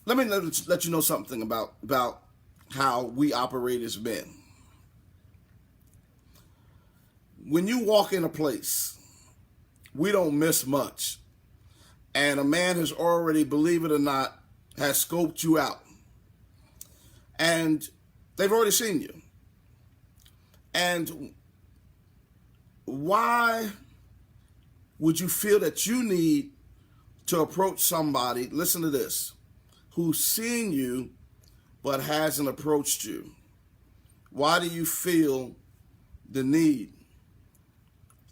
let me let you know something about how we operate as men. When you walk in a place, we don't miss much. And a man has already, believe it or not, has scoped you out. And they've already seen you. And why would you feel that you need to approach somebody, listen to this, who's seen you but hasn't approached you? Why do you feel the need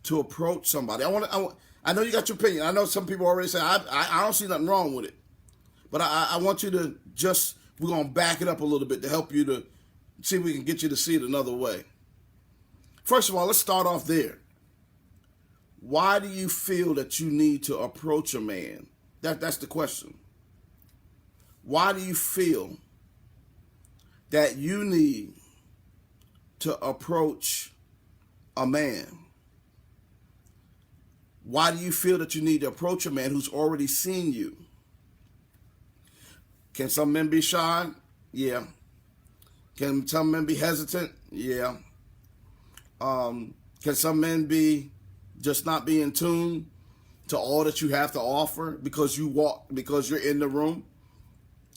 to approach somebody? I know you got your opinion. I know some people already say, I don't see nothing wrong with it. But I want you to we're going to back it up a little bit to help you to see if we can get you to see it another way. First of all, let's start off there. Why do you feel that you need to approach a man? That's the question. Why do you feel that you need to approach a man? Why do you feel that you need to approach a man who's already seen you? Can some men be shy? Yeah. Can some men be hesitant? Yeah. Can some men be just not be in tune to all that you have to offer because you're in the room?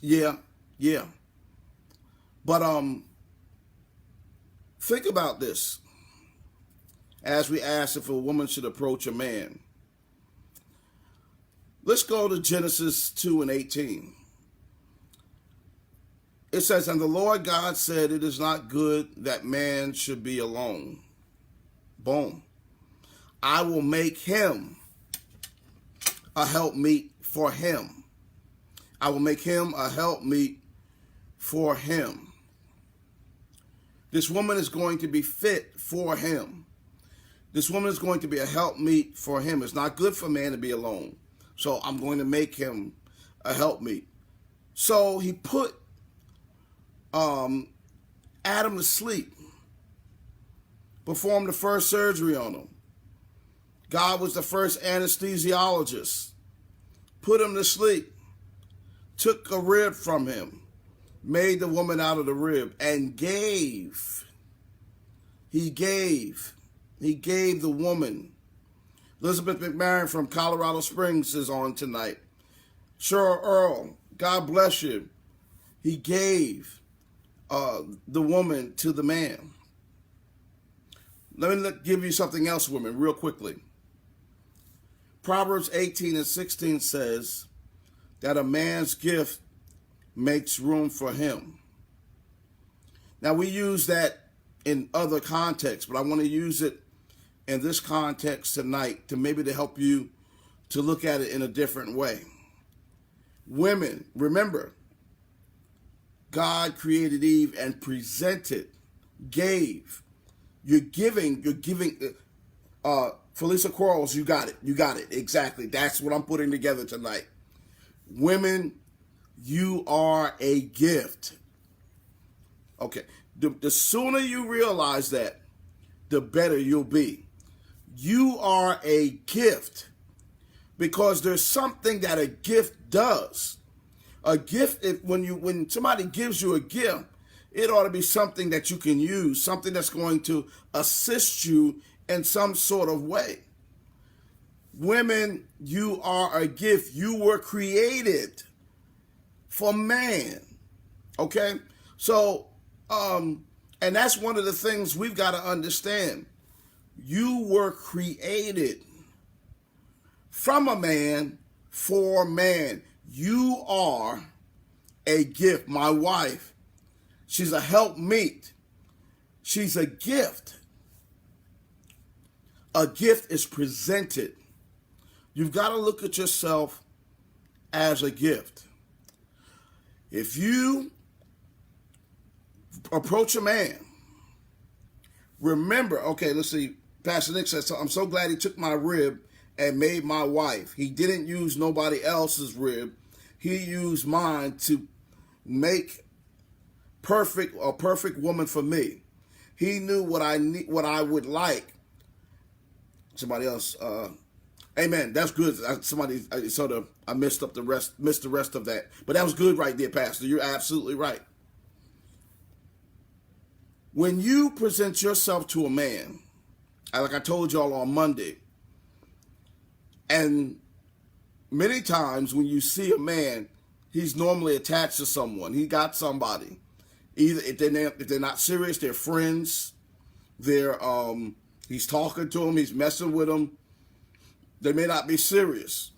Yeah. But think about this as we ask if a woman should approach a man. Let's go to Genesis 2:18. It says, and the Lord God said, it is not good that man should be alone. Boom. I will make him a helpmeet for him. I will make him a helpmeet for him. This woman is going to be fit for him. This woman is going to be a helpmeet for him. It's not good for man to be alone. So I'm going to make him a helpmeet. So he put Adam to sleep, performed the first surgery on him. God was the first anesthesiologist, put him to sleep, took a rib from him, made the woman out of the rib, and gave. He gave the woman. Elizabeth McMahon from Colorado Springs is on tonight. Cheryl Earl, God bless you. He gave the woman to the man. Let me give you something else, women, real quickly. Proverbs 18:16 says that a man's gift makes room for him. Now, we use that in other contexts, but I want to use it in this context tonight to help you to look at it in a different way. Women, remember, God created Eve and gave. You're giving, Felisa Quarles, you got it, exactly. That's what I'm putting together tonight. Women, you are a gift. Okay, the sooner you realize that, the better you'll be. You are a gift because there's something that a gift does. A gift, when somebody gives you a gift, it ought to be something that you can use, something that's going to assist you in some sort of way. Women, you are a gift. You were created for man. Okay? So, and that's one of the things we've got to understand. You were created from a man for man. You are a gift. My wife, she's a helpmeet. She's a gift. A gift is presented. You've got to look at yourself as a gift. If you approach a man, remember, okay, let's see, Pastor Nick says, I'm so glad he took my rib and made my wife. He didn't use nobody else's rib. He used mine to make a perfect woman for me. He knew what I would like. Somebody else, amen. That's good. Somebody, I missed the rest of that. But that was good right there, Pastor. You're absolutely right. When you present yourself to a man, like I told y'all on Monday, and many times when you see a man, he's normally attached to someone. He got somebody. Either if they're not serious, they're friends. He's talking to them, he's messing with them. They may not be serious.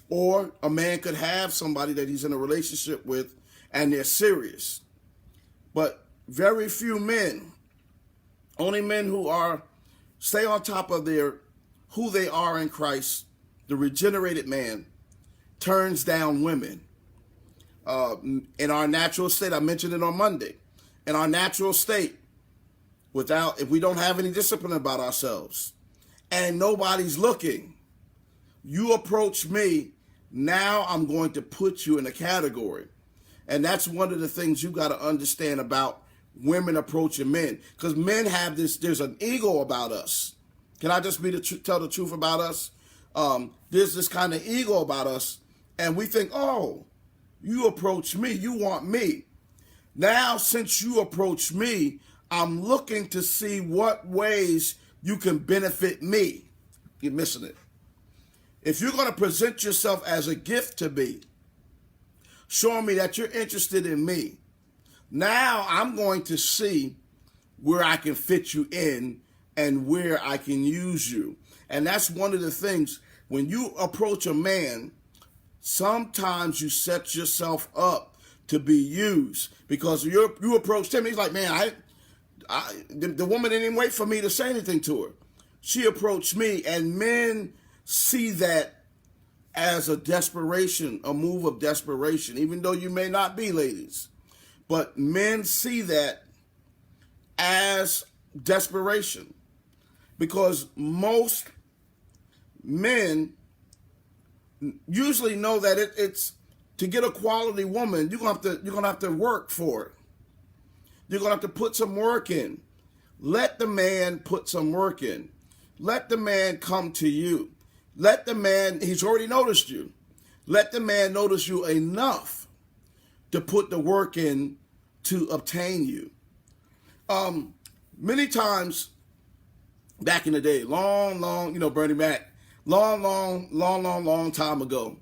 Or a man could have somebody that he's in a relationship with and they're serious. But very few men, only men who stay on top of who they are in Christ, the regenerated man, turns down women. In our natural state, I mentioned it on Monday, in our natural state, if we don't have any discipline about ourselves and nobody's looking, you approach me, now I'm going to put you in a category. And that's one of the things you got to understand about women approaching men. Because men have there's an ego about us. Can I just tell the truth about us? There's this kind of ego about us. And we think, oh, you approach me, you want me. Now, since you approach me, I'm looking to see what ways you can benefit me. You're missing it. If you're going to present yourself as a gift to me, showing me that you're interested in me, now I'm going to see where I can fit you in and where I can use you. And that's one of the things, when you approach a man, sometimes you set yourself up to be used, because you approached him. He's like, man, the woman didn't even wait for me to say anything to her. She approached me, and men see that as a desperation, a move of desperation, even though you may not be, ladies. But men see that as desperation, because most men usually know that it's to get a quality woman, you're gonna have to work for it. You're gonna have to put some work in. Let the man put some work in. Let the man come to you. Let the man, he's already noticed you. Let the man notice you enough to put the work in to obtain you. Many times back in the day, long, Bernie Mac, long time ago.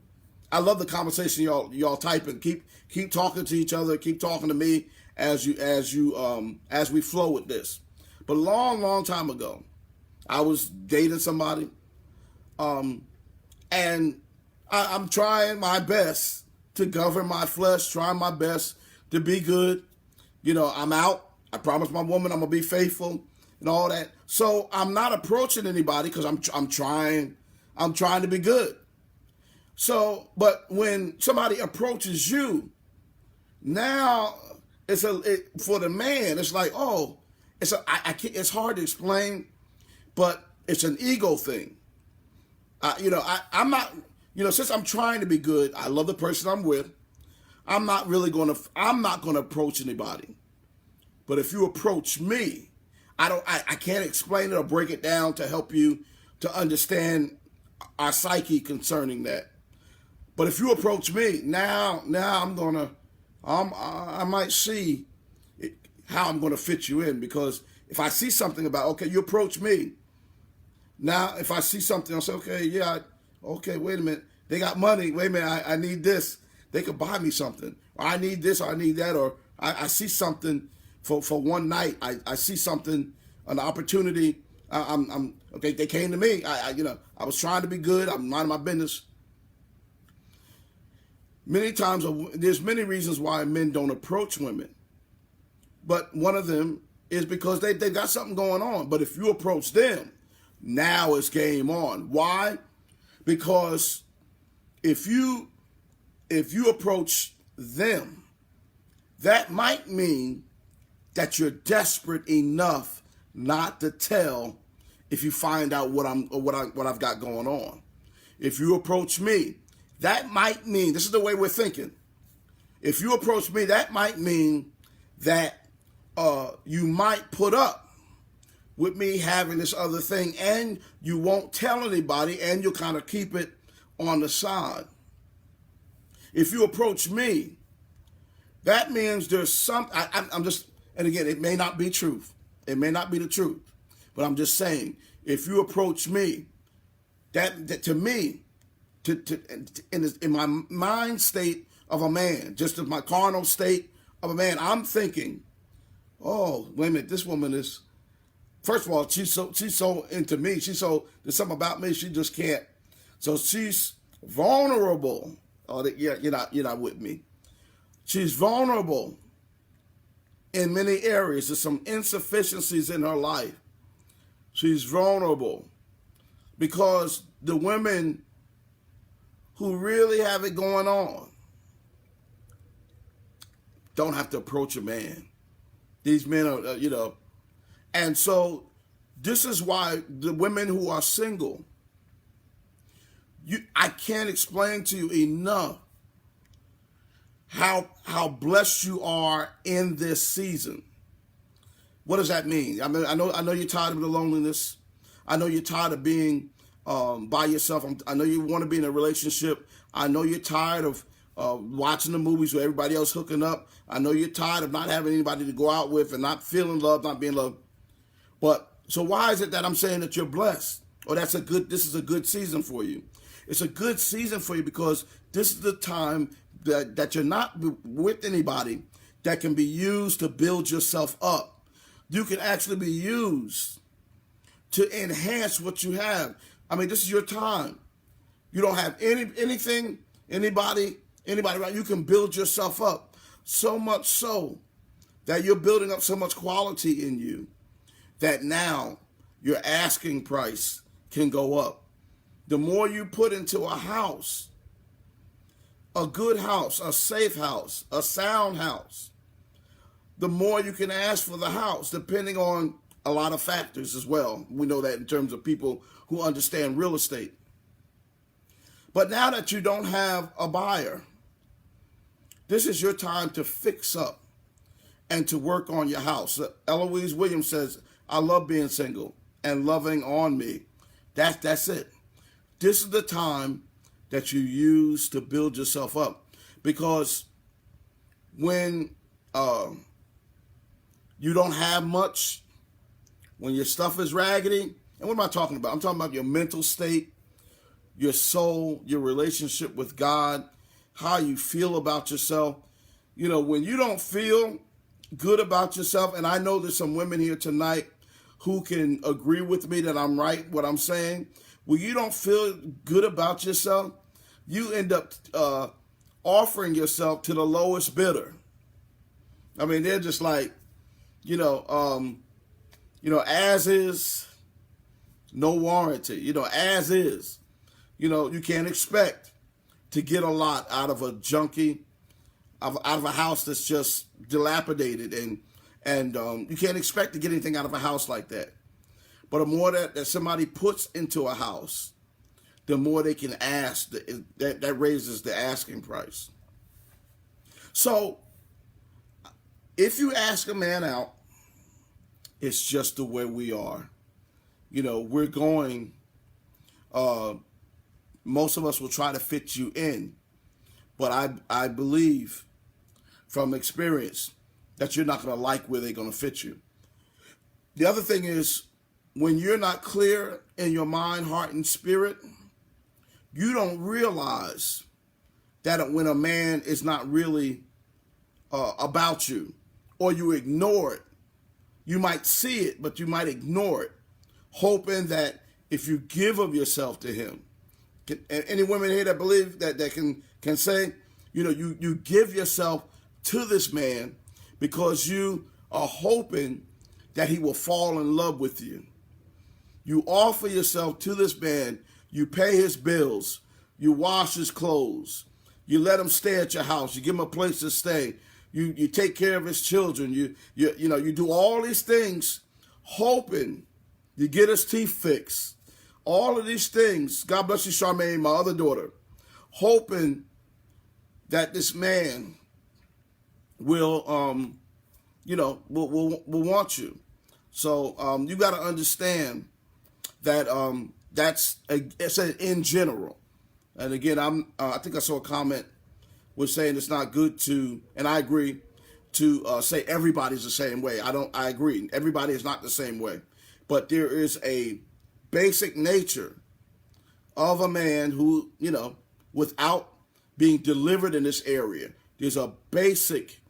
I love the conversation y'all typing. Keep talking to each other. Keep talking to me as we flow with this. But long time ago, I was dating somebody, and I'm trying my best to govern my flesh, trying my best to be good. I'm out. I promised my woman I'm gonna be faithful and all that. So I'm not approaching anybody because I'm trying to be good. So, but when somebody approaches you, now for the man, it's like, oh, it's hard to explain, but it's an ego thing. I'm not, since I'm trying to be good, I love the person I'm with. I'm not going to approach anybody. But if you approach me, I can't explain it or break it down to help you to understand our psyche concerning that. But if you approach me, now I might see how I'm going to fit you in, because if I see something about, okay, you approach me. Now, if I see something, I'll say, okay, wait a minute. They got money. Wait a minute, I need this. They could buy me something. Or I need this, or I need that, or I see something for one night. I see something, an opportunity. I'm okay. They came to me. I was trying to be good. I'm minding my business. Many times, there's many reasons why men don't approach women, but one of them is because they got something going on. But if you approach them, now it's game on. Why? Because if you approach them, that might mean that you're desperate enough not to tell if you find out what I've got going on. If you approach me, that might mean, this is the way we're thinking. If you approach me, that might mean that you might put up with me having this other thing, and you won't tell anybody, and you'll kind of keep it on the side. If you approach me, that means there's some. I'm just, and again, it may not be truth. It may not be the truth, but I'm just saying, if you approach me, that to me, in my mind state of a man, just in my carnal state of a man, I'm thinking, oh, wait a minute, this woman is. First of all, she's so into me. There's something about me she just can't. So she's vulnerable. Oh, yeah, you're not with me. She's vulnerable in many areas. There's some insufficiencies in her life. She's vulnerable because the women who really have it going on don't have to approach a man. These men are, and so this is why the women who are single, I can't explain to you enough how blessed you are in this season. What does that mean? I mean, I know you're tired of the loneliness. I know you're tired of being by yourself. I know you want to be in a relationship. I know you're tired of watching the movies with everybody else hooking up. I know you're tired of not having anybody to go out with and not feeling loved, not being loved. But so why is it that I'm saying that you're blessed? Or this is a good season for you. It's a good season for you because this is the time that you're not with anybody that can be used to build yourself up. You can actually be used to enhance what you have. I mean, this is your time. You don't have anybody, right? You can build yourself up so much so that you're building up so much quality in you that now your asking price can go up. The more you put into a house, a good house, a safe house, a sound house, the more you can ask for the house, depending on a lot of factors as well. We know that in terms of people who understand real estate. But now that you don't have a buyer, this is your time to fix up and to work on your house. Eloise Williams says, I love being single and loving on me. That's it. This is the time that you use to build yourself up. Because when you don't have much, when your stuff is raggedy, and what am I talking about? I'm talking about your mental state, your soul, your relationship with God, how you feel about yourself. When you don't feel good about yourself, and I know there's some women here tonight who can agree with me that I'm right, what I'm saying. When you don't feel good about yourself, you end up offering yourself to the lowest bidder. I mean, they're just like, as is, no warranty. As is. You can't expect to get a lot out of a junkie, out of a house that's just dilapidated, and you can't expect to get anything out of a house like that. But the more that somebody puts into a house, the more they can ask. That raises the asking price. So, if you ask a man out, it's just the way we are. We're going. Most of us will try to fit you in, but I believe from experience that you're not going to like where they're going to fit you. The other thing is, when you're not clear in your mind, heart, and spirit, you don't realize that when a man is not really about you, or you ignore it. You might see it, but you might ignore it, hoping that if you give of yourself to him, any women here that believe that can say, you give yourself to this man because you are hoping that he will fall in love with you. You offer yourself to this man. You pay his bills. You wash his clothes. You let him stay at your house. You give him a place to stay. You take care of his children. You do all these things hoping you get his teeth fixed. All of these things. God bless you, Charmaine, my other daughter. Hoping that this man will want you. So you got to understand that it's in general. And again, I think I saw a comment was saying it's not good to, and I agree, to say everybody's the same way. I agree. Everybody is not the same way. But there is a basic nature of a man who, without being delivered in this area, there's a basic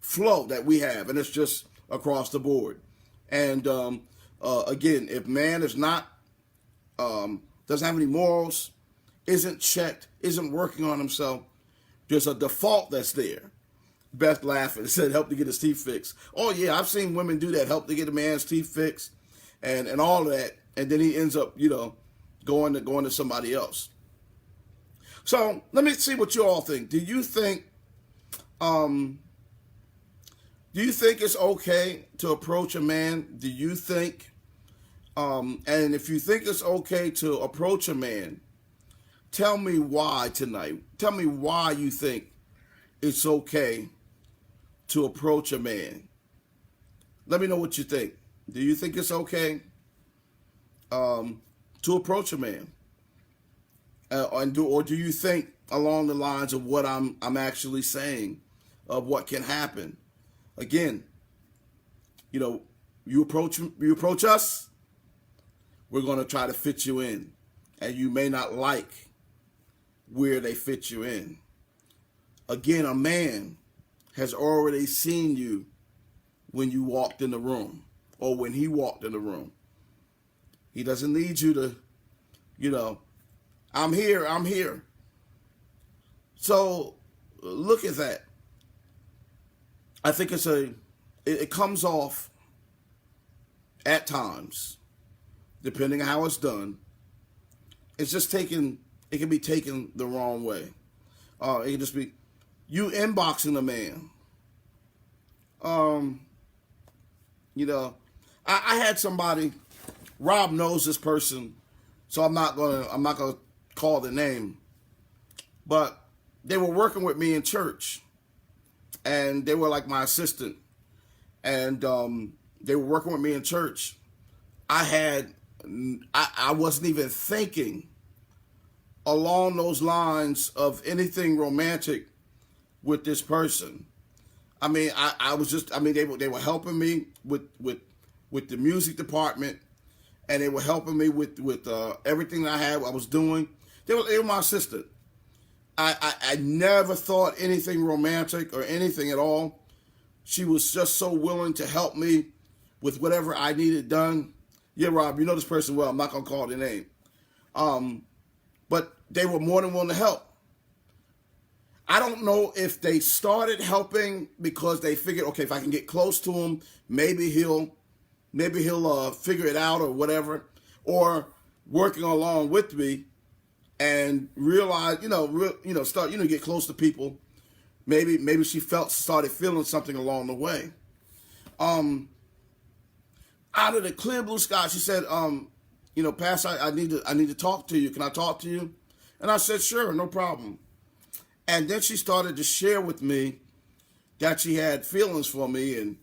flow that we have, and it's just across the board. And again, if man is not, doesn't have any morals, isn't checked, isn't working on himself, there's a default that's there. Beth laughing, said help to get his teeth fixed. Oh yeah, I've seen women do that, help to get a man's teeth fixed and all of that. And then he ends up, going to somebody else. So let me see what you all think. Do you think it's okay to approach a man? Do you think, and if you think it's okay to approach a man, tell me why tonight. Tell me why you think it's okay to approach a man. Let me know what you think. Do you think it's okay to approach a man? Or do you think along the lines of what I'm actually saying, of what can happen? Again, you approach us, we're going to try to fit you in, and you may not like where they fit you in. Again, a man has already seen you when you walked in the room, or when he walked in the room. He doesn't need you to, I'm here. So look at that. I think it comes off at times, depending on how it's done. It can be taken the wrong way. It can just be you inboxing a man. I had somebody, Rob knows this person, so I'm not gonna call the name, but they were working with me in church, and they were like my assistant, and they were working with me in church. I wasn't even thinking along those lines of anything romantic with this person. I mean, they were helping me with the music department, and they were helping me with everything that I was doing. They were my assistant. I never thought anything romantic or anything at all. She was just so willing to help me with whatever I needed done. Yeah, Rob, you know this person well. I'm not going to call their name. But they were more than willing to help. I don't know if they started helping because they figured, okay, if I can get close to him, maybe he'll figure it out or whatever, or working along with me and realize, start, get close to people. Maybe she started feeling something along the way. Out of the clear blue sky, she said, Pastor, I need to talk to you. Can I talk to you? And I said, sure, no problem. And then she started to share with me that she had feelings for me,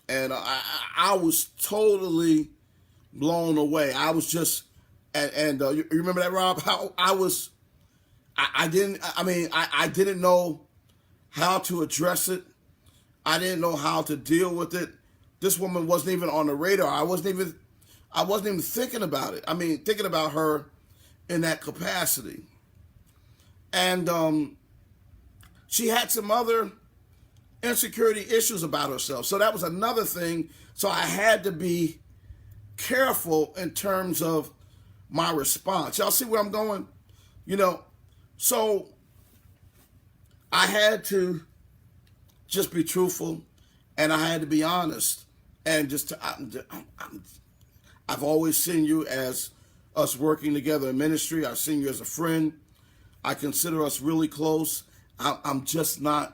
and I was totally blown away. I was just, you remember that, Rob? How I didn't know how to address it. I didn't know how to deal with it. This woman wasn't even on the radar. I wasn't even thinking about it. I mean, thinking about her in that capacity. And she had some other insecurity issues about herself. So that was another thing. So I had to be careful in terms of my response. Y'all see where I'm going? So I had to just be truthful, and I had to be honest. And I've always seen you as us working together in ministry. I've seen you as a friend. I consider us really close. I'm just not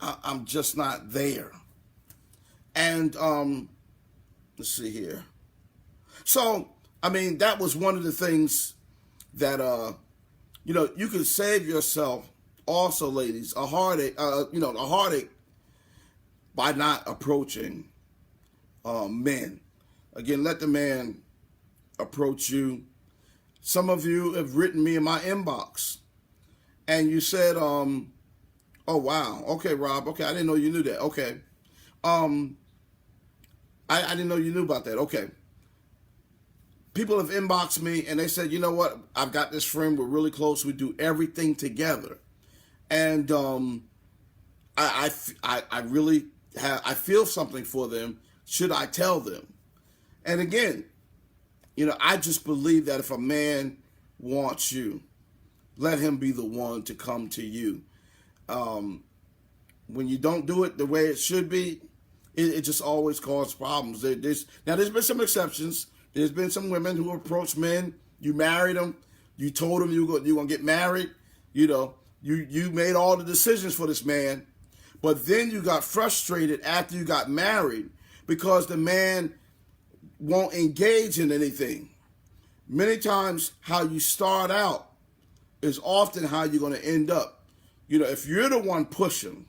there. And let's see here. So, that was one of the things that you can save yourself also, ladies, a heartache by not approaching men. Again, let the man approach you. Some of you have written me in my inbox, and you said, Oh, wow. Okay, Rob. Okay, I didn't know you knew that. Okay. I didn't know you knew about that. Okay. People have inboxed me and they said, you know what? I've got this friend. We're really close. We do everything together. And I really I feel something for them. Should I tell them? And again, I just believe that if a man wants you, let him be the one to come to you. When you don't do it the way it should be, it just always causes problems. There's been some exceptions. There's been some women who approach men. You married them. You told them you're going to get married. You made all the decisions for this man. But then you got frustrated after you got married because the man won't engage in anything. Many times how you start out is often how you're going to end up. If you're the one pushing,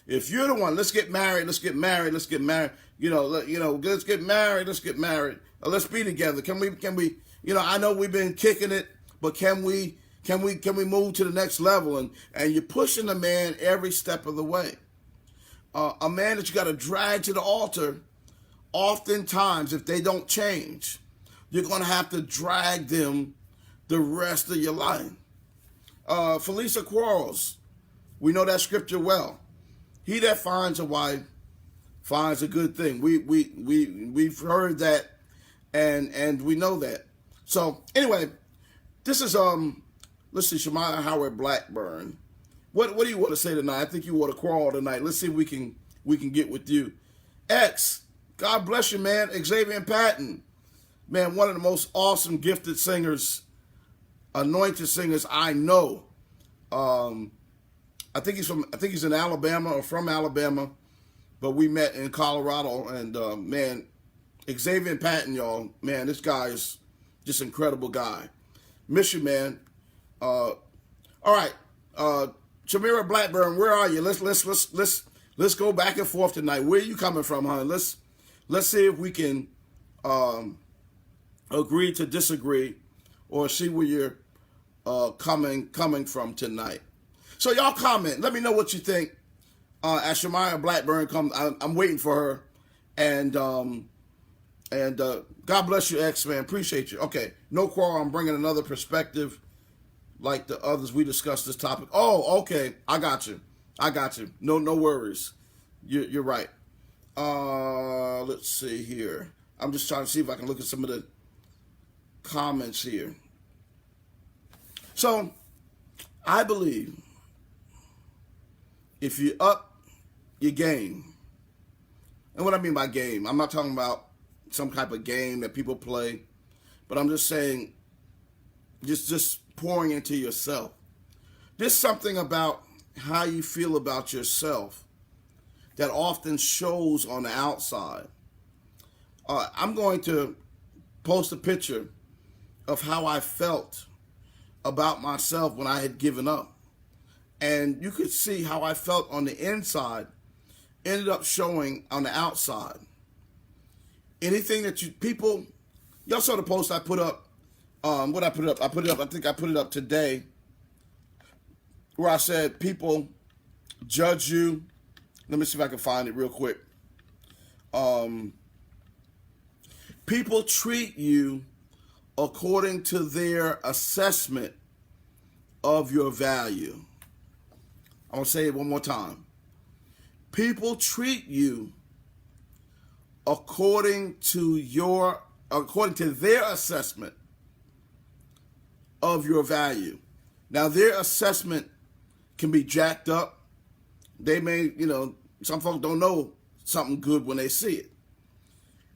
if you're the one, let's get married, let's get married, let's get married, let's get married, let's get married, let's be together. Can we, I know we've been kicking it, but can we move to the next level? And you're pushing a man every step of the way. A man that you got to drag to the altar, oftentimes, if they don't change, you're going to have to drag them the rest of your life. Felisa Quarles, we know that scripture well. He that finds a wife finds a good thing. We've heard that, and we know that. So anyway, this is let's see, Shemaiah Howard Blackburn. What do you want to say tonight? I think you want to quarrel tonight. Let's see if we can get with you. X, God bless you, man. Xavier Patton, man, one of the most awesome, gifted singers, anointed singers I know. I think he's in Alabama or from Alabama, but we met in Colorado. And man, Xavier Patton, y'all, man, this guy is just an incredible guy. Miss you, man. All right, Shamira Blackburn, where are you? Let's go back and forth tonight. Where are you coming from, hon? Let's see if we can agree to disagree, or see where you're coming from tonight. So y'all comment. Let me know what you think. As Shemaiah Blackburn comes, I'm waiting for her. And God bless you, X-Man. Appreciate you. Okay, no quarrel. I'm bringing another perspective like the others we discussed this topic. Oh, okay. I got you. No worries. You're right. Let's see here. I'm just trying to see if I can look at some of the comments here. So, I believe if you up your game, and what I mean by game, I'm not talking about some type of game that people play, but I'm just saying, just pouring into yourself. There's something about how you feel about yourself that often shows on the outside. I'm going to post a picture of how I felt about myself when I had given up. And you could see how I felt on the inside ended up showing on the outside. Anything that y'all saw the post I put up. I think I put it up today, where I said people judge you. Let me see if I can find it real quick. People treat you according to their assessment of your value. I'm going to say it one more time. People treat you according to their assessment of your value. Now, their assessment can be jacked up. They may, some folks don't know something good when they see it.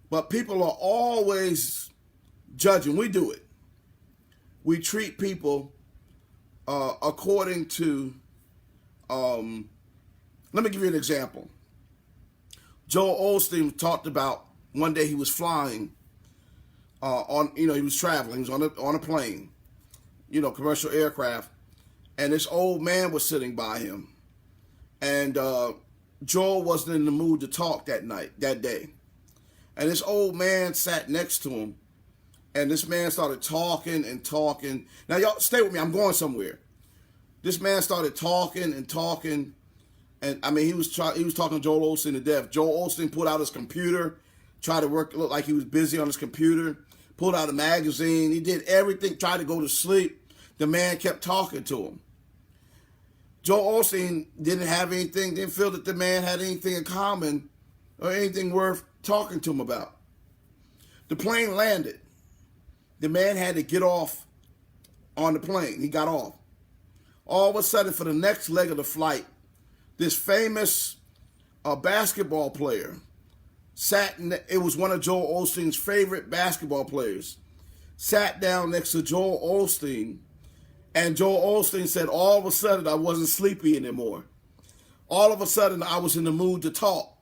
But people are always judging. We do it. We treat people according to, let me give you an example. Joel Osteen talked about one day he was flying he was traveling, he was on a plane, commercial aircraft, and this old man was sitting by him. And Joel wasn't in the mood to talk that day. And this old man sat next to him, and this man started talking and talking. Now, y'all, stay with me. I'm going somewhere. This man started talking and talking, and I mean he was talking Joel Osteen to death. Joel Osteen pulled out his computer, tried to look like he was busy on his computer, pulled out a magazine. He did everything, tried to go to sleep. The man kept talking to him. Joel Osteen didn't feel that the man had anything in common or anything worth talking to him about. The plane landed. The man had to get off on the plane. He got off. All of a sudden, for the next leg of the flight, this famous basketball player it was one of Joel Osteen's favorite basketball players, sat down next to Joel Osteen, and Joel Osteen said, all of a sudden, I wasn't sleepy anymore. All of a sudden, I was in the mood to talk.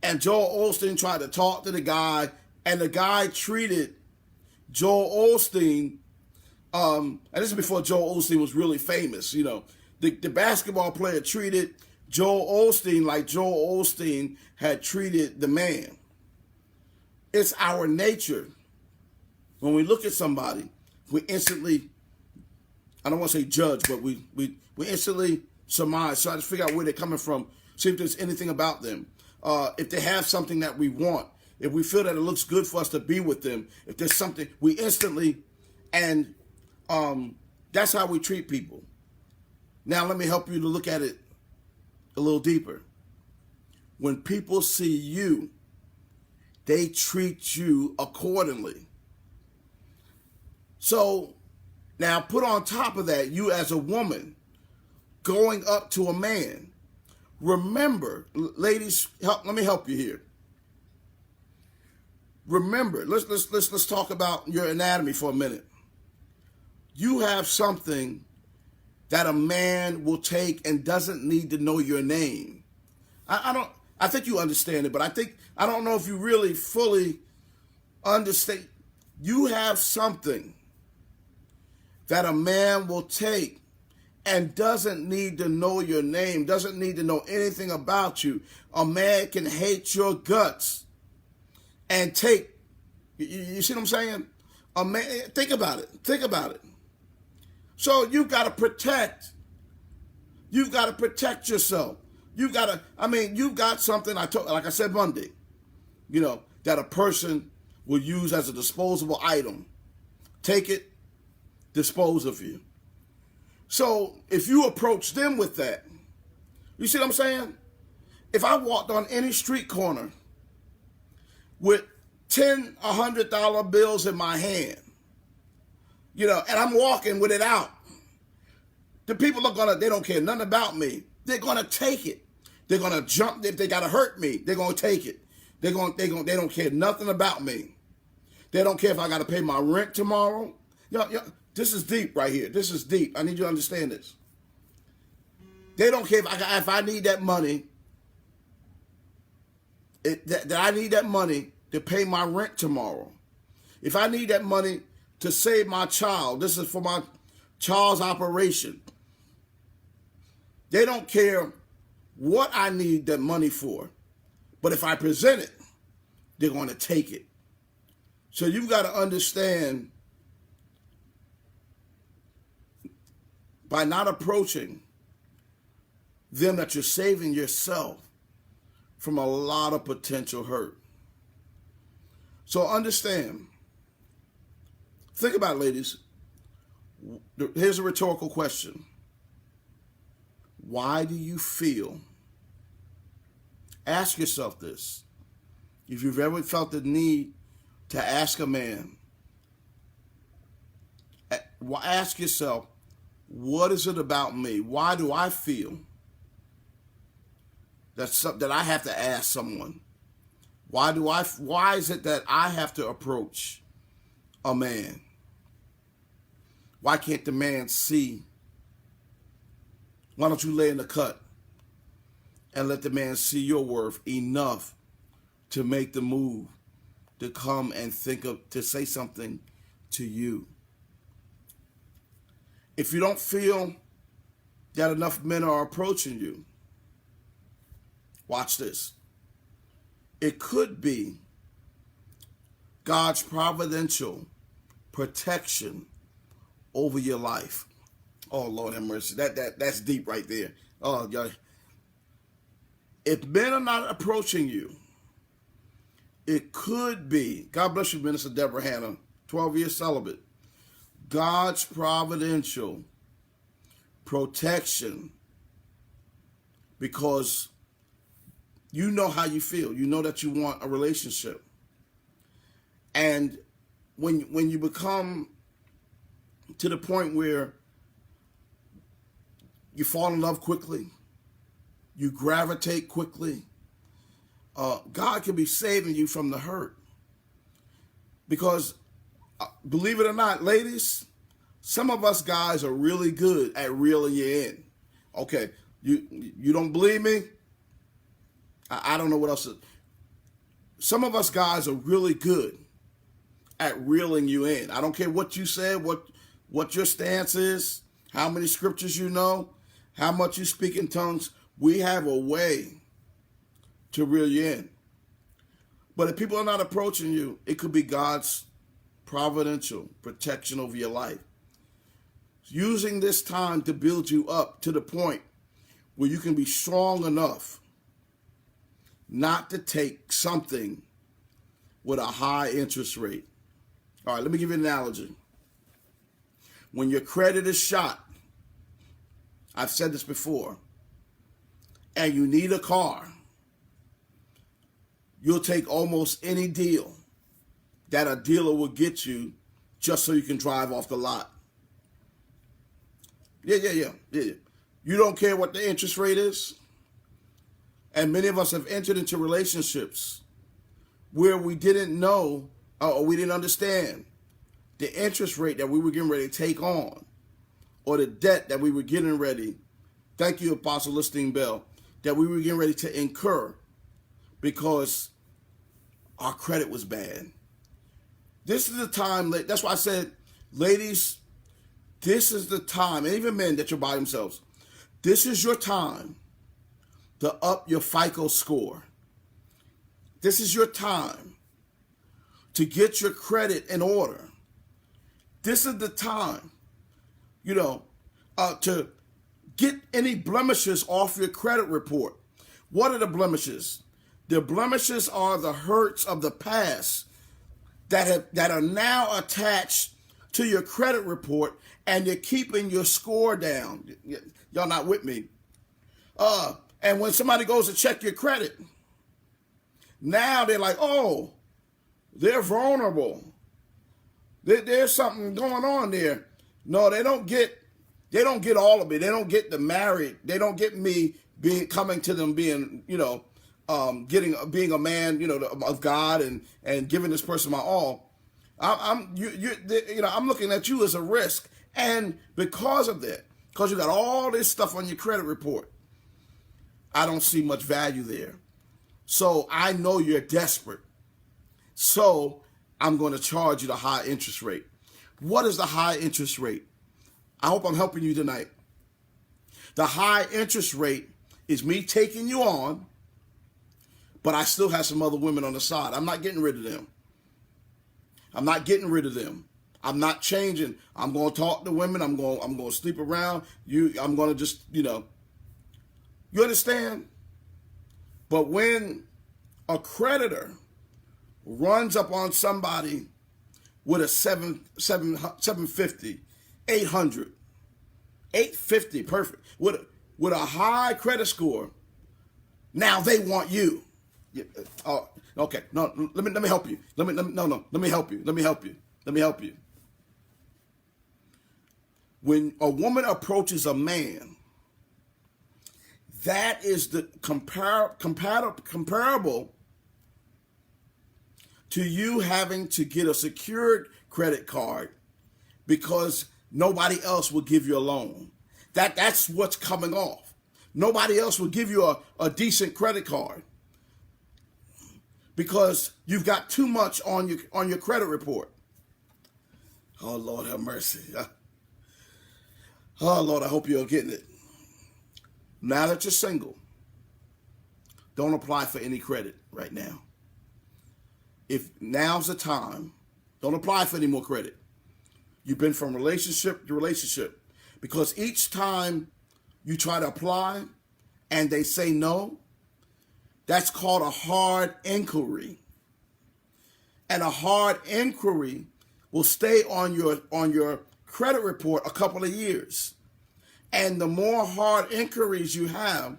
And Joel Osteen tried to talk to the guy, and the guy treated Joel Osteen, and this is before Joel Osteen was really famous, you know. The basketball player treated Joel Osteen like Joel Osteen had treated the man. It's our nature. When we look at somebody, we instantly, I don't want to say judge, but we instantly surmise, try to figure out where they're coming from, see if there's anything about them. If they have something that we want, if we feel that it looks good for us to be with them, if there's something, we instantly, and that's how we treat people. Now let me help you to look at it a little deeper. When people see you, they treat you accordingly. So now put on top of that, you as a woman going up to a man. Remember, ladies, let me help you here. Remember, let's talk about your anatomy for a minute. You have something that a man will take and doesn't need to know your name. I think you understand it, but I don't know if you really fully understand. You have something that a man will take and doesn't need to know your name, doesn't need to know anything about you. A man can hate your guts and take, you see what I'm saying? A man, think about it. So you've got to protect yourself. You've got something, like I said Monday, you know, that a person will use as a disposable item. Take it, dispose of you. So if you approach them with that, you see what I'm saying? If I walked on any street corner with $10, $100 bills in my hand, you know, and I'm walking with it out, the people they don't care nothing about me. They're gonna take it. They're gonna jump. If they gotta hurt me, they're gonna take it. They don't care nothing about me. They don't care if I gotta pay my rent tomorrow. This is deep right here. This is deep. I need you to understand this. They don't care if I need that money. That I need that money to pay my rent tomorrow. If I need that money to save my child, this is for my child's operation. They don't care what I need that money for. But if I present it, they're going to take it. So you've got to understand, by not approaching them, that you're saving yourself from a lot of potential hurt. So understand. Think about it, ladies. Here's a rhetorical question. Why do you feel? Ask yourself this. If you've ever felt the need to ask a man, ask yourself, what is it about me? Why do I feel that I have to ask someone? Why is it that I have to approach a man? Why can't the man see? Why don't you lay in the cut and let the man see your worth enough to make the move to come and to say something to you? If you don't feel that enough men are approaching you, watch this. It could be God's providential protection over your life. Oh, Lord have mercy. That's deep right there. Oh, God. If men are not approaching you, it could be, God bless you, Minister Deborah Hannah, 12-year celibate, God's providential protection, because you know how you feel. You know that you want a relationship. And when you become to the point where you fall in love quickly, you gravitate quickly, God can be saving you from the hurt. Because, believe it or not, ladies, some of us guys are really good at reeling you in. Okay, you don't believe me? I don't know what else. Some of us guys are really good at reeling you in. I don't care what you said, what your stance is, how many scriptures you know, how much you speak in tongues. We have a way to reel you in. But if people are not approaching you, it could be God's providential protection over your life. Using this time to build you up to the point where you can be strong enough not to take something with a high interest rate. All right, let me give you an analogy. When your credit is shot, I've said this before, and you need a car, you'll take almost any deal that a dealer will get you just so you can drive off the lot. Yeah. You don't care what the interest rate is. And many of us have entered into relationships where we didn't know or we didn't understand the interest rate that we were getting ready to take on, or the debt that we were getting ready, thank you, Apostle Listine Bell, that we were getting ready to incur because our credit was bad. This is the time, that's why I said, ladies, this is the time, and even men that are by themselves, this is your time to up your FICO score. This is your time to get your credit in order. This is the time, to get any blemishes off your credit report. What are the blemishes? The blemishes are the hurts of the past that are now attached to your credit report, and you're keeping your score down. Y'all not with me? And when somebody goes to check your credit, now they're like, oh, they're vulnerable. There's something going on there. No, they don't get all of it. They don't get the married. They don't get me coming to them being, being a man, of God and giving this person my all. I'm looking at you as a risk, and because of that, because you got all this stuff on your credit report, I don't see much value there. So I know you're desperate. So I'm going to charge you the high interest rate. What is the high interest rate? I hope I'm helping you tonight. The high interest rate is me taking you on, but I still have some other women on the side. I'm not getting rid of them. I'm not changing. I'm going to talk to women. I'm going to sleep around. I'm going to just, you understand? But when a creditor runs up on somebody with a 750, 800, 850, perfect, with a high credit score, now they want you. Okay, no, let me help you. Let me help you. When a woman approaches a man, that is the comparable to you having to get a secured credit card because nobody else will give you a loan. That's what's coming off. Nobody else will give you a decent credit card because you've got too much on your credit report. Oh, Lord, have mercy. Oh, Lord, I hope you're getting it. Now that you're single, don't apply for any credit right now. If now's the time, don't apply for any more credit. You've been from relationship to relationship. Because each time you try to apply and they say no, that's called a hard inquiry. And a hard inquiry will stay on your credit report a couple of years. And the more hard inquiries you have,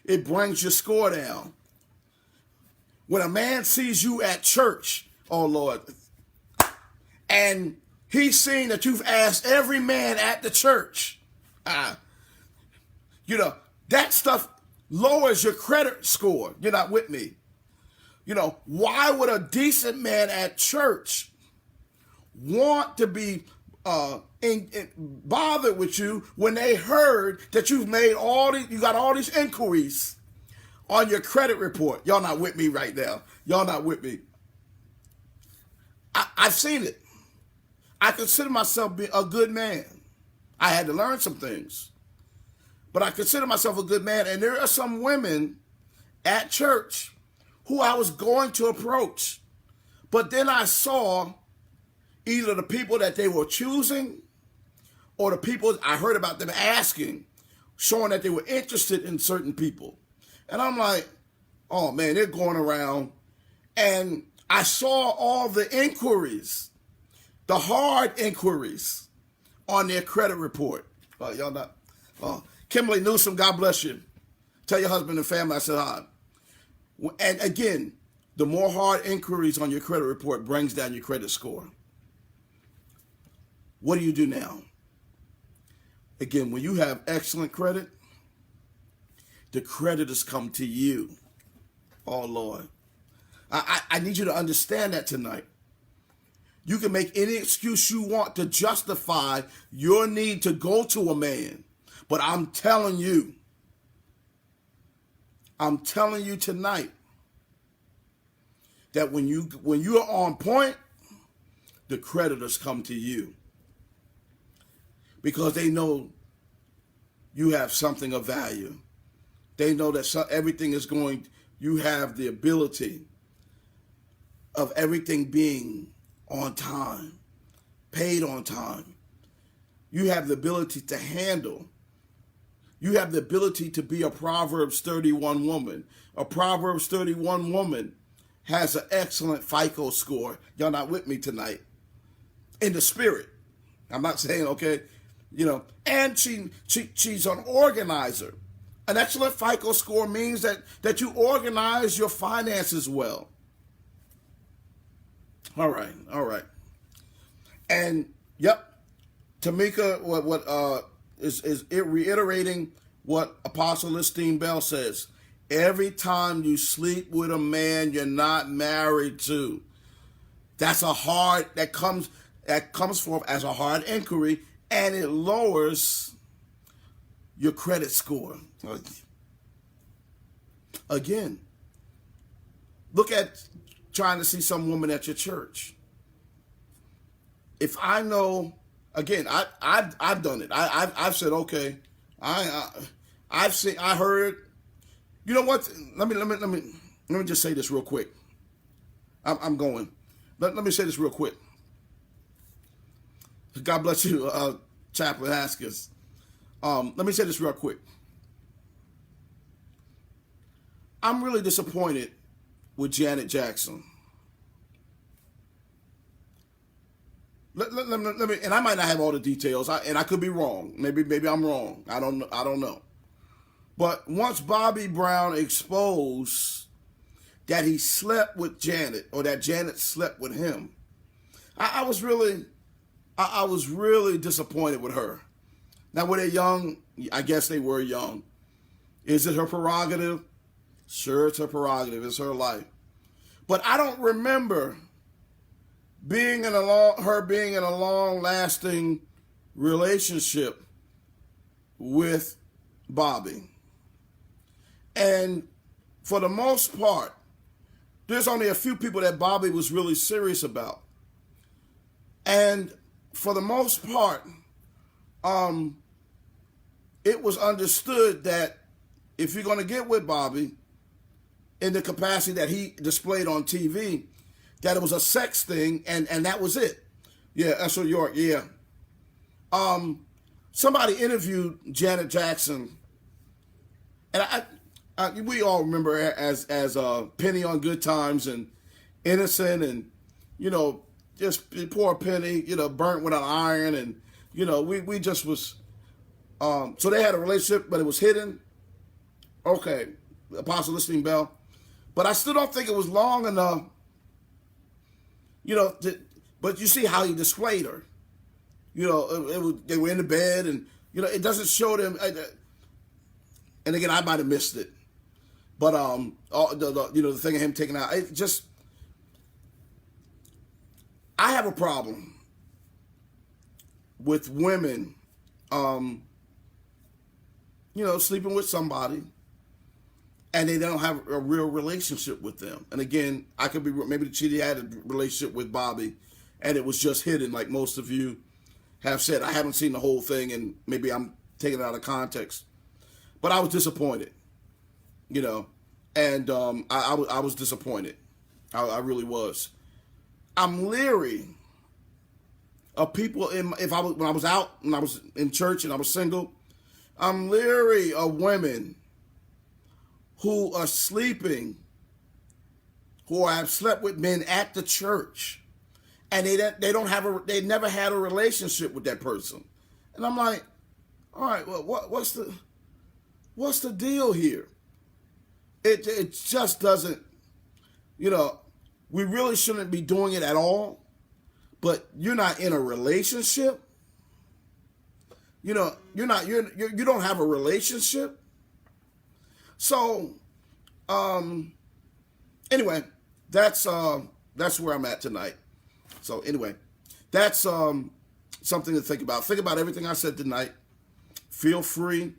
it brings your score down. When a man sees you at church, oh Lord, and he's seen that you've asked every man at the church, that stuff lowers your credit score. You're not with me. Why would a decent man at church want to be bothered with you when they heard that you got all these inquiries on your credit report? Y'all not with me right now. Y'all not with me. I've seen it. I consider myself being a good man. I had to learn some things, but I consider myself a good man. And there are some women at church who I was going to approach, but then I saw either the people that they were choosing or the people I heard about them asking, showing that they were interested in certain people. And I'm like, oh man, they're going around. And I saw all the inquiries, the hard inquiries on their credit report. Y'all not? Kimberly Newsom, God bless you. Tell your husband and family I said hi. And again, the more hard inquiries on your credit report brings down your credit score. What do you do now? Again, when you have excellent credit, the creditors come to you. Oh, Lord. I need you to understand that tonight. You can make any excuse you want to justify your need to go to a man. But I'm telling you tonight that when you are on point, the creditors come to you. Because they know you have something of value. They know that everything is you have the ability of everything being on time, paid on time. You have the ability to handle. You have the ability to be a Proverbs 31 woman. A Proverbs 31 woman has an excellent FICO score. Y'all not with me tonight. In the spirit. I'm not saying, okay, and she's an organizer. An excellent FICO score means that you organize your finances well. All right. And yep, Tamika, what is reiterating what Apostle Listine Bell says. Every time you sleep with a man you're not married to, that comes forth as a hard inquiry, and it lowers your credit score. Again, look at trying to see some woman at your church. If I know, again, I've done it. I've said, okay, I heard. You know what? Let me just say this real quick. I'm going. Let me say this real quick. God bless you, Chaplain Haskins. Let me say this real quick. I'm really disappointed with Janet Jackson. Let me, and I might not have all the details, and I could be wrong. Maybe I'm wrong. I don't know. But once Bobby Brown exposed that he slept with Janet, or that Janet slept with him, I was really disappointed with her. Now, were they young? I guess they were young. Is it her prerogative? Sure, it's her prerogative. It's her life. But I don't remember her being in a long-lasting relationship with Bobby. And for the most part, there's only a few people that Bobby was really serious about. And for the most part, it was understood that if you're going to get with Bobby in the capacity that he displayed on TV, that it was a sex thing, and that was it. Yeah, Ethel York, yeah. somebody interviewed Janet Jackson, and we all remember her as Penny on Good Times and innocent, and just poor Penny, burnt with an iron, and we just was. So they had a relationship, but it was hidden. Okay, Apostle listening bell, but I still don't think it was long enough. But you see how he displayed her. They were in the bed, and it doesn't show them. And again, I might have missed it, but the thing of him taking out, it just. I have a problem with women, sleeping with somebody, and they don't have a real relationship with them. And again, I could be, maybe she had a relationship with Bobby, and it was just hidden, like most of you have said. I haven't seen the whole thing, and maybe I'm taking it out of context. But I was disappointed, and I was disappointed. I really was. I'm leery of people when I was out and I was in church and I was single. I'm leery of women who are sleeping, who have slept with men at the church, and they never had a relationship with that person. And I'm like, all right, well, what's the deal here? It just doesn't, we really shouldn't be doing it at all, but you're not in a relationship. You don't have a relationship. So, anyway, that's where I'm at tonight. So anyway, that's something to think about. Think about everything I said tonight. Feel free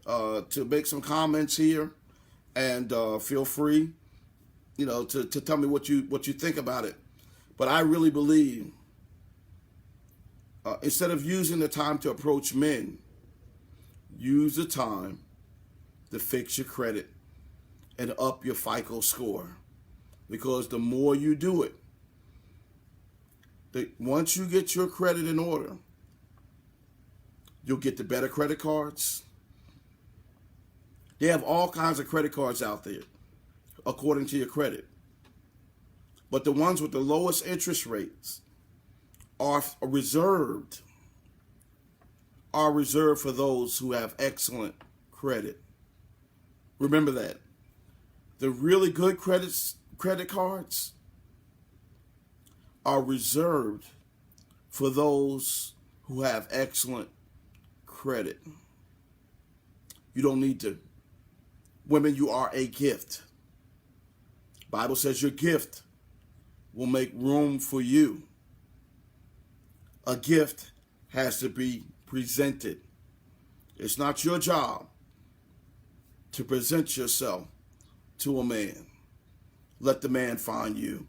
to make some comments here, and feel free, to tell me what you think about it. But I really believe instead of using the time to approach men, use the time to fix your credit and up your FICO score. Because the more you do it, once you get your credit in order, you'll get the better credit cards. They have all kinds of credit cards out there according to your credit. But the ones with the lowest interest rates are reserved for those who have excellent credit. Remember that. The really good credit cards are reserved for those who have excellent credit. You don't need to. Women, you are a gift. Bible says your gift will make room for you. A gift has to be presented. It's not your job to present yourself to a man. Let the man find you.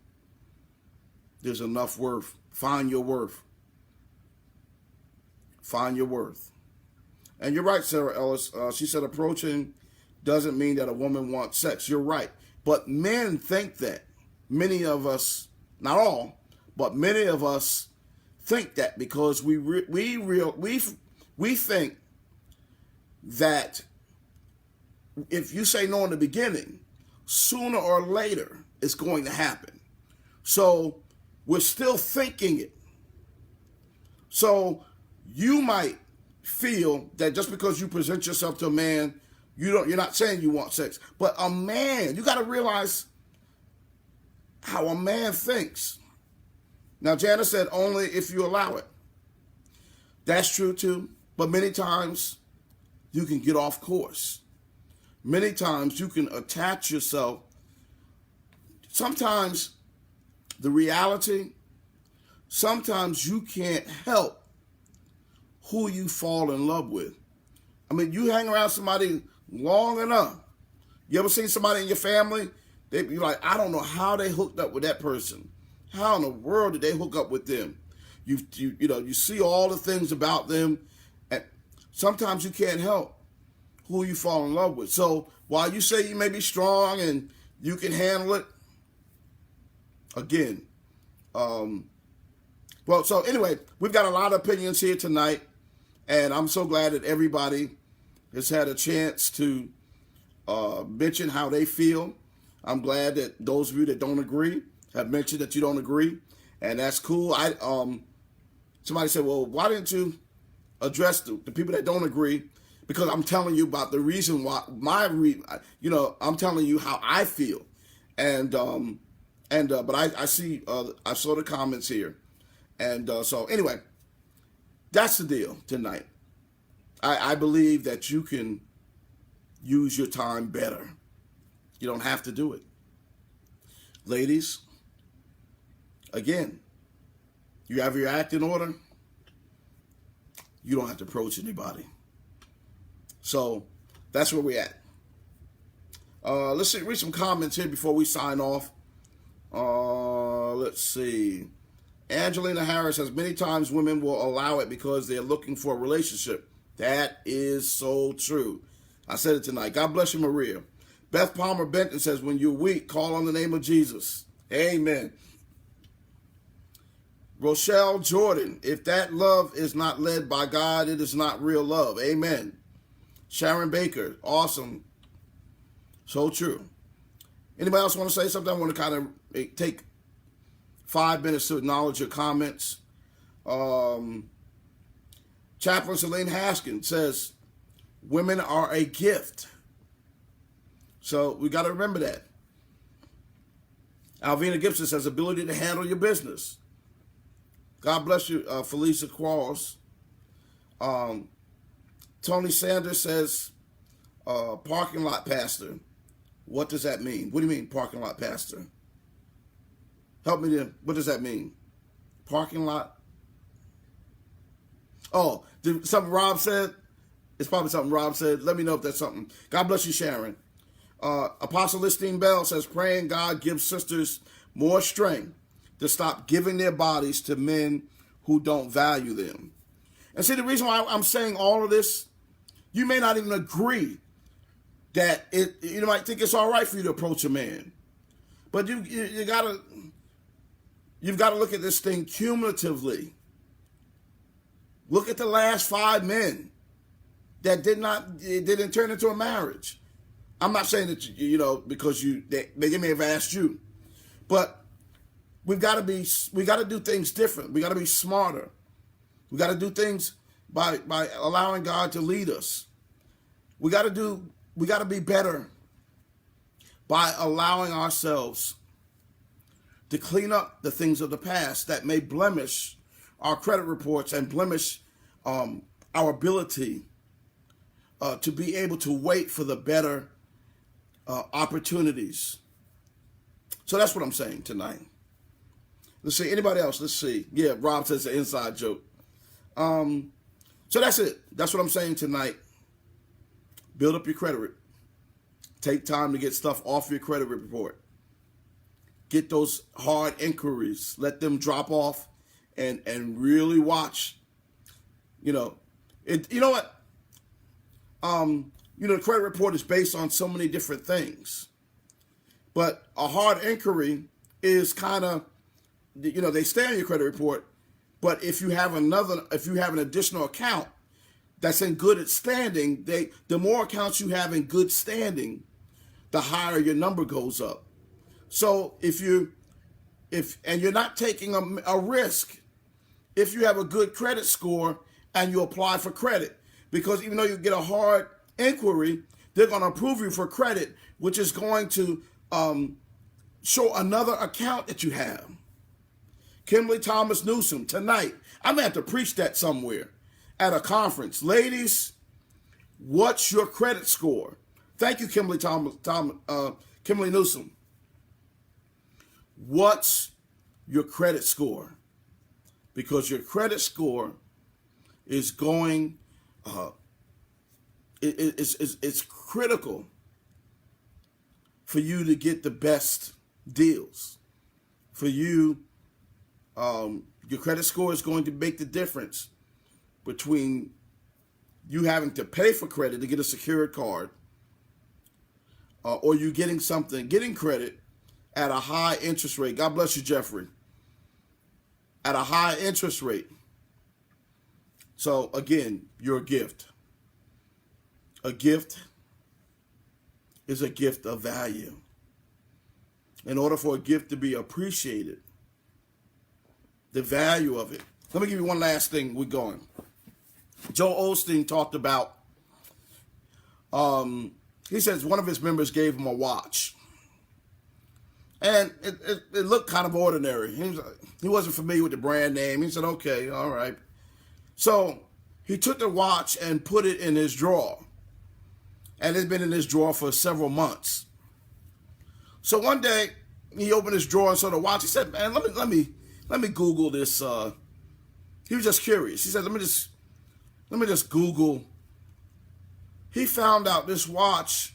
There's enough worth. Find your worth. Find your worth. And you're right, Sarah Ellis. She said approaching doesn't mean that a woman wants sex. You're right. But men think that. Many of us, not all, but many of us think that because we think that if you say no in the beginning, sooner or later it's going to happen. So we're still thinking it. So you might feel that just because you present yourself to a man, you're not saying you want sex. But a man, you got to realize how a man thinks. Now, Janice said only if you allow it. That's true too. But many times you can get off course. Many times you can attach yourself. Sometimes the reality, sometimes you can't help who you fall in love with. I mean, you hang around somebody long enough. You ever seen somebody in your family? They be like, I don't know how they hooked up with that person. How in the world did they hook up with them? You see all the things about them, and sometimes you can't help who you fall in love with. So while you say you may be strong and you can handle it, again, so anyway, we've got a lot of opinions here tonight. And I'm so glad that everybody has had a chance to mention how they feel. I'm glad that those of you that don't agree have mentioned that you don't agree, and that's cool. Somebody said, well, why didn't you address the people that don't agree? Because I'm telling you about the reason why I'm telling you how I feel, but I see I saw the comments here, and so anyway, that's the deal tonight. I believe that you can use your time better. You don't have to do it. Ladies, again, you have your act in order. You don't have to approach anybody. So that's where we're at. Let's read some comments here before we sign off. Let's see. Angelina Harris says, many times women will allow it because they're looking for a relationship. That is so true. I said it tonight. God bless you, Maria. Beth Palmer Benton says, when you're weak, call on the name of Jesus. Amen. Rochelle Jordan, if that love is not led by God, it is not real love. Amen. Sharon Baker, awesome. So true. Anybody else want to say something? I want to kind of take 5 minutes to acknowledge your comments. Chaplain Celine Haskins says, women are a gift. So we got to remember that. Alvina Gibson says, ability to handle your business. God bless you, Felicia Qualls. Tony Sanders says, parking lot pastor. What does that mean? What do you mean, parking lot pastor? Help me there. What does that mean? Parking lot? Oh, something Rob said? It's probably something Rob said. Let me know if that's something. God bless you, Sharon. Apostle Listine Bell says, praying God gives sisters more strength to stop giving their bodies to men who don't value them. And see, the reason why I'm saying all of this, you may not even agree that you might think it's all right for you to approach a man. But you've got to look at this thing cumulatively. Look at the last 5 men that didn't turn into a marriage. I'm not saying that because they may have asked you, but we got to do things different. We got to be smarter. We got to do things by allowing God to lead us. We got to be better by allowing ourselves to clean up the things of the past that may blemish our credit reports and blemish our ability to be able to wait for the better opportunities. So that's what I'm saying tonight. Let's see. Anybody else? Let's see. Yeah, Rob says an inside joke. So that's it. That's what I'm saying tonight. Build up your credit. Take time to get stuff off your credit report. Get those hard inquiries. Let them drop off and really watch. You know what? The credit report is based on so many different things. But a hard inquiry is kind of, they stay on your credit report, but if you have an additional account that's in good standing, the more accounts you have in good standing, the higher your number goes up. So if you're not taking a risk, if you have a good credit score and you apply for credit, because even though you get a hard inquiry, they're going to approve you for credit, which is going to show another account that you have. Kimberly Thomas Newsom, tonight, I'm going to have to preach that somewhere at a conference. Ladies, what's your credit score? Thank you, Kimberly Kimberly Newsom. What's your credit score? Because your credit score is going, it's critical for you to get the best deals. For you, your credit score is going to make the difference between you having to pay for credit to get a secured card, or you getting credit at a high interest rate. God bless you, Jeffrey. At a high interest rate. So again, you're a gift. A gift is a gift of value. In order for a gift to be appreciated, the value of it. Let me give you one last thing. We're going. Joel Osteen talked about, he says one of his members gave him a watch. And it looked kind of ordinary. He wasn't familiar with the brand name. He said, okay, all right. So he took the watch and put it in his drawer. And it's been in his drawer for several months. So one day he opened his drawer and saw the watch. He said, man, let me Google this. He was just curious. He said, let me just Google. He found out this watch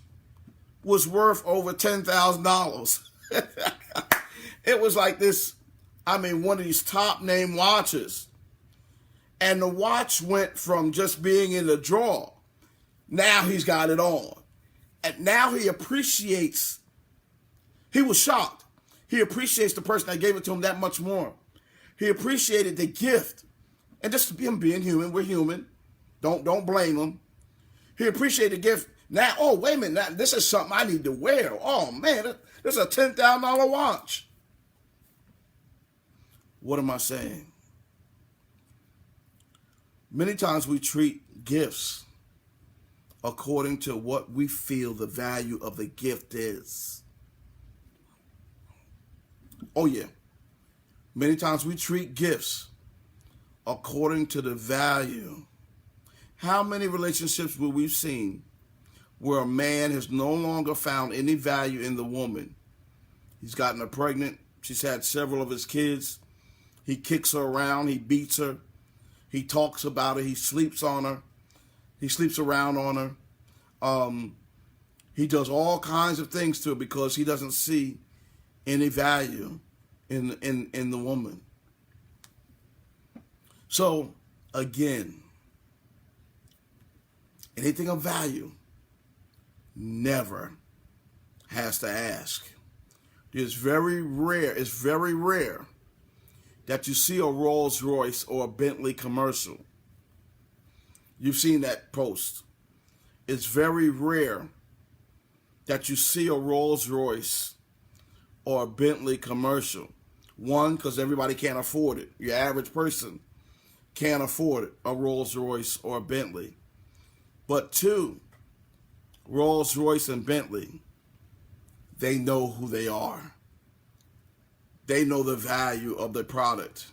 was worth over $10,000. It was like this, one of these top name watches. And the watch went from just being in the drawer. Now he's got it on. And now he appreciates, he was shocked. He appreciates the person that gave it to him that much more. He appreciated the gift. And just him being human, we're human. Don't blame him. He appreciated the gift. Now, oh, wait a minute. Now, this is something I need to wear. Oh, man, this is a $10,000 watch. What am I saying? Many times we treat gifts according to what we feel the value of the gift is. Oh, yeah. Many times we treat gifts according to the value. How many relationships will we've seen where a man has no longer found any value in the woman? He's gotten her pregnant. She's had several of his kids. He kicks her around. He beats her. He talks about her. He sleeps on her. He sleeps around on her. He does all kinds of things to her because he doesn't see any value in the woman. So, again, anything of value never has to ask. It's very rare that you see a Rolls Royce or a Bentley commercial. You've seen that post. It's very rare that you see a Rolls Royce or a Bentley commercial. One, because everybody can't afford it. Your average person can't afford it, a Rolls Royce or a Bentley. But two, Rolls Royce and Bentley, they know who they are. They know the value of the product.